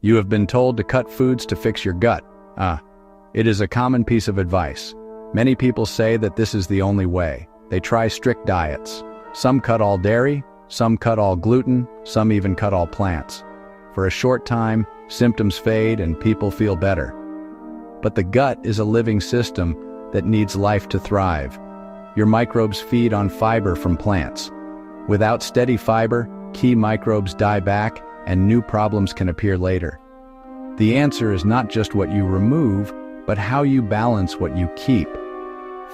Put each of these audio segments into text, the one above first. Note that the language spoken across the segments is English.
You have been told to cut foods to fix your gut. It is a common piece of advice. Many people say that this is the only way. They try strict diets. Some cut all dairy, some cut all gluten, some even cut all plants. For a short time, symptoms fade and people feel better. But the gut is a living system that needs life to thrive. Your microbes feed on fiber from plants. Without steady fiber, key microbes die back and new problems can appear later. The answer is not just what you remove, but how you balance what you keep.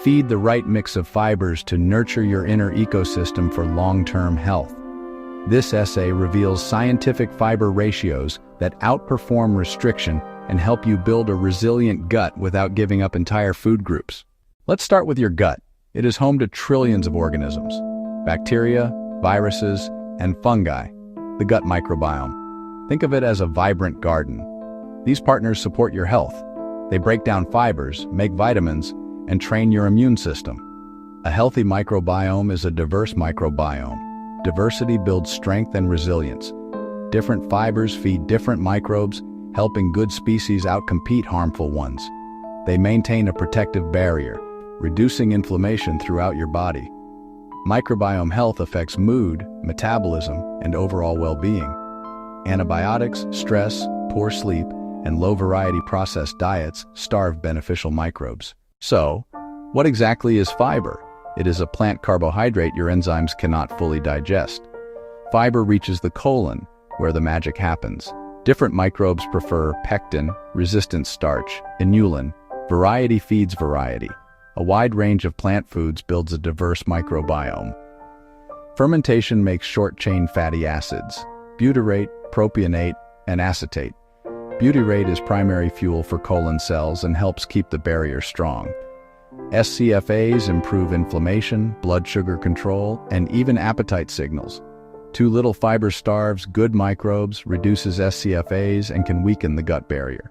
Feed the right mix of fibers to nurture your inner ecosystem for long-term health. This essay reveals scientific fiber ratios that outperform restriction and help you build a resilient gut without giving up entire food groups. Let's start with your gut. It is home to trillions of organisms: bacteria, viruses, and fungi. The gut microbiome. Think of it as a vibrant garden. These partners support your health. They break down fibers, make vitamins, and train your immune system. A healthy microbiome is a diverse microbiome. Diversity builds strength and resilience. Different fibers feed different microbes, helping good species outcompete harmful ones. They maintain a protective barrier, reducing inflammation throughout your body. Microbiome health affects mood, metabolism, and overall well-being. Antibiotics, stress, poor sleep, and low-variety processed diets starve beneficial microbes. So, what exactly is fiber? It is a plant carbohydrate your enzymes cannot fully digest. Fiber reaches the colon, where the magic happens. Different microbes prefer pectin, resistant starch, inulin. Variety feeds variety. A wide range of plant foods builds a diverse microbiome. Fermentation makes short-chain fatty acids: butyrate, propionate, and acetate. Butyrate is primary fuel for colon cells and helps keep the barrier strong. SCFAs improve inflammation, blood sugar control, and even appetite signals. Too little fiber starves good microbes, reduces SCFAs, and can weaken the gut barrier.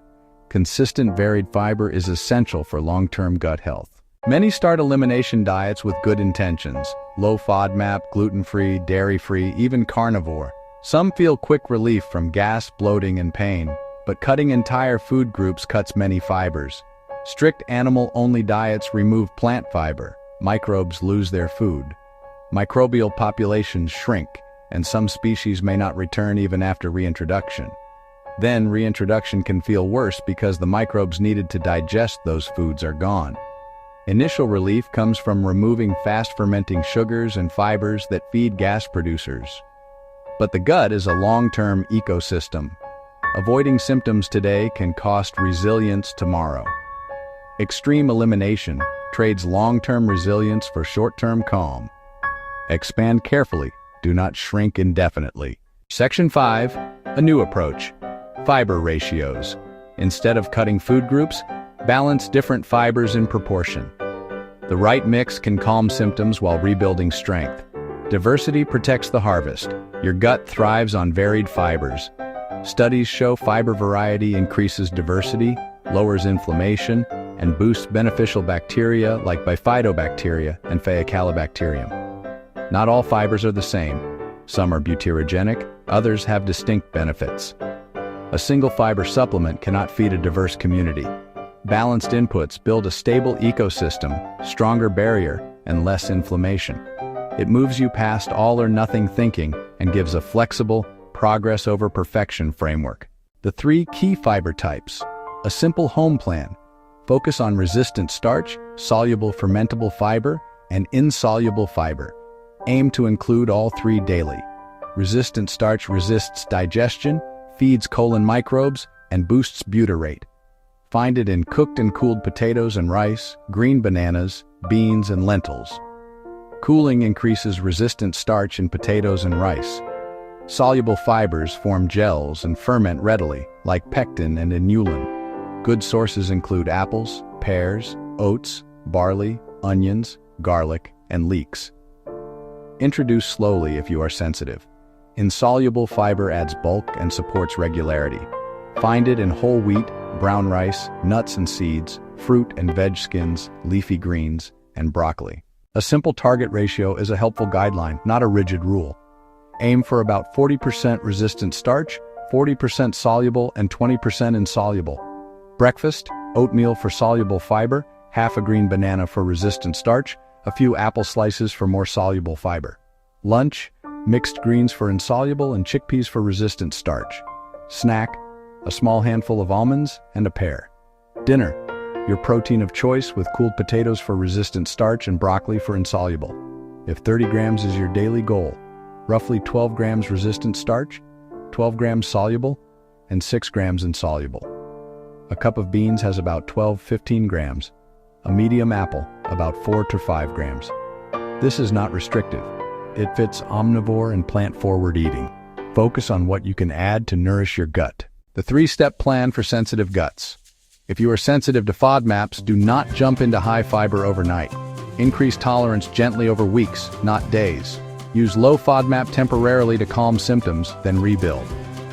Consistent varied fiber is essential for long-term gut health. Many start elimination diets with good intentions: low FODMAP, gluten-free, dairy-free, even carnivore. Some feel quick relief from gas, bloating, and pain, but cutting entire food groups cuts many fibers. Strict animal-only diets remove plant fiber. Microbes lose their food. Microbial populations shrink, and some species may not return even after reintroduction. Then reintroduction can feel worse because the microbes needed to digest those foods are gone. Initial relief comes from removing fast-fermenting sugars and fibers that feed gas producers. But the gut is a long-term ecosystem. Avoiding symptoms today can cost resilience tomorrow. Extreme elimination trades long-term resilience for short-term calm. Expand carefully, do not shrink indefinitely. Section 5, a new approach. Fiber ratios. Instead of cutting food groups, balance different fibers in proportion. The right mix can calm symptoms while rebuilding strength. Diversity protects the harvest. Your gut thrives on varied fibers. Studies show fiber variety increases diversity, lowers inflammation, and boosts beneficial bacteria like bifidobacteria and Faecalibacterium. Not all fibers are the same. Some are butyrogenic, others have distinct benefits. A single fiber supplement cannot feed a diverse community. Balanced inputs build a stable ecosystem, stronger barrier, and less inflammation. It moves you past all or nothing thinking and gives a flexible, progress over perfection framework. The 3 key fiber types. A simple home plan. Focus on resistant starch, soluble fermentable fiber, and insoluble fiber. Aim to include all 3 daily. Resistant starch resists digestion, feeds colon microbes, and boosts butyrate. Find it in cooked and cooled potatoes and rice, green bananas, beans, and lentils. Cooling increases resistant starch in potatoes and rice. Soluble fibers form gels and ferment readily, like pectin and inulin. Good sources include apples, pears, oats, barley, onions, garlic, and leeks. Introduce slowly if you are sensitive. Insoluble fiber adds bulk and supports regularity. Find it in whole wheat, brown rice, nuts and seeds, fruit and veg skins, leafy greens, and broccoli. A simple target ratio is a helpful guideline, not a rigid rule. Aim for about 40% resistant starch, 40% soluble and 20% insoluble. Breakfast, oatmeal for soluble fiber, half a green banana for resistant starch, a few apple slices for more soluble fiber. Lunch, mixed greens for insoluble and chickpeas for resistant starch. Snack, a small handful of almonds and a pear. Dinner, your protein of choice with cooled potatoes for resistant starch and broccoli for insoluble. If 30 grams is your daily goal, roughly 12 grams resistant starch, 12 grams soluble, and 6 grams insoluble. A cup of beans has about 12-15 grams. A medium apple, about 4 to 5 grams. This is not restrictive. It fits omnivore and plant-forward eating. Focus on what you can add to nourish your gut. The 3-step plan for sensitive guts. If you are sensitive to FODMAPs, do not jump into high fiber overnight. Increase tolerance gently over weeks, not days. Use low FODMAP temporarily to calm symptoms, then rebuild.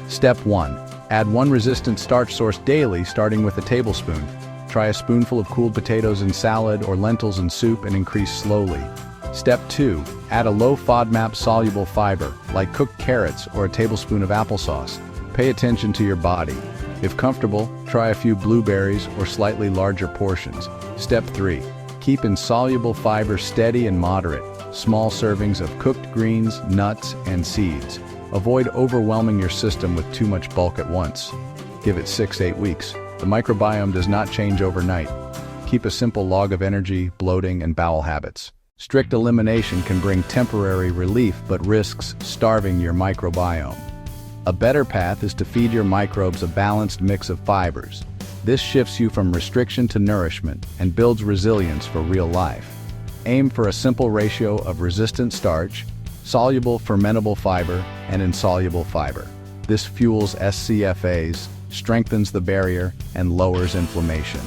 Step 1. Add 1 resistant starch source daily, starting with a tablespoon. Try a spoonful of cooled potatoes in salad or lentils in soup and increase slowly. Step 2. Add a low FODMAP soluble fiber, like cooked carrots or a tablespoon of applesauce. Pay attention to your body. If comfortable, try a few blueberries or slightly larger portions. Step 3. Keep insoluble fiber steady and moderate. Small servings of cooked greens, nuts, and seeds. Avoid overwhelming your system with too much bulk at once. Give it 6-8 weeks. The microbiome does not change overnight. Keep a simple log of energy, bloating, and bowel habits. Strict elimination can bring temporary relief but risks starving your microbiome. A better path is to feed your microbes a balanced mix of fibers. This shifts you from restriction to nourishment and builds resilience for real life. Aim for a simple ratio of resistant starch, soluble fermentable fiber, and insoluble fiber. This fuels SCFAs, strengthens the barrier, and lowers inflammation.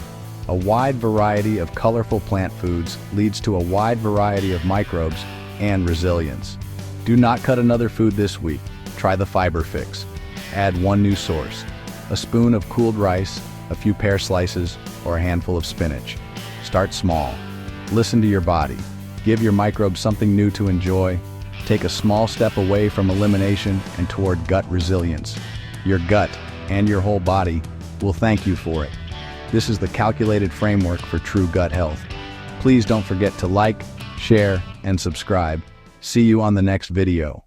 A wide variety of colorful plant foods leads to a wide variety of microbes and resilience. Do not cut another food this week. Try the fiber fix. Add 1 new source. A spoon of cooled rice, a few pear slices, or a handful of spinach. Start small. Listen to your body. Give your microbes something new to enjoy. Take a small step away from elimination and toward gut resilience. Your gut and your whole body will thank you for it. This is the calculated framework for true gut health. Please don't forget to like, share, and subscribe. See you on the next video.